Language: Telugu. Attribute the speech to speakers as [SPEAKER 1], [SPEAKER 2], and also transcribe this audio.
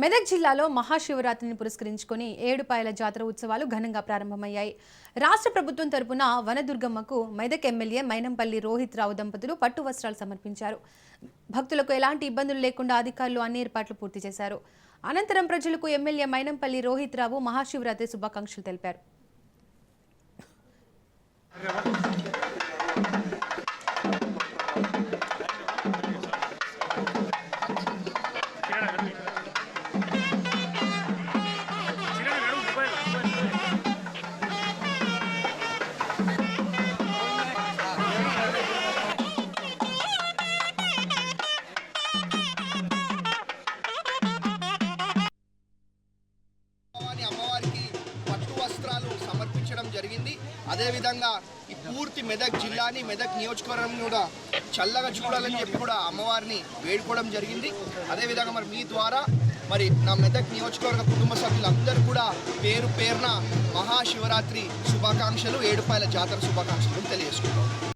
[SPEAKER 1] మెదక్ జిల్లాలో మహాశివరాత్రిని పురస్కరించుకొని ఏడుపాయల జాతర ఉత్సవాలు ఘనంగా ప్రారంభమయ్యాయి. రాష్ట్ర ప్రభుత్వం తరపున వనదుర్గమ్మకు మెదక్ ఎమ్మెల్యే మైనంపల్లి రోహిత్ రావు దంపతులు పట్టు వస్త్రాలు సమర్పించారు. భక్తులకు ఎలాంటి ఇబ్బందులు లేకుండా అధికారులు అన్ని ఏర్పాట్లు పూర్తి చేశారు. అనంతరం ప్రజలకు ఎమ్మెల్యే మైనంపల్లి రోహిత్ రావు మహాశివరాత్రి శుభాకాంక్షలు తెలిపారు.
[SPEAKER 2] అమ్మవారికి పట్టు వస్త్రాలు సమర్పించడం జరిగింది. అదేవిధంగా ఈ పూర్తి మెదక్ జిల్లాని మెదక్ నియోజకవర్గం కూడా చల్లగా చూడాలని చెప్పి కూడా అమ్మవారిని వేడుకోవడం జరిగింది. అదేవిధంగా మరి మీ ద్వారా మరి నా మెదక్ నియోజకవర్గ కుటుంబ సభ్యులందరూ కూడా పేరున మహాశివరాత్రి శుభాకాంక్షలు, ఏడుపాయల జాతర శుభాకాంక్షలు తెలియజేసుకుంటాం.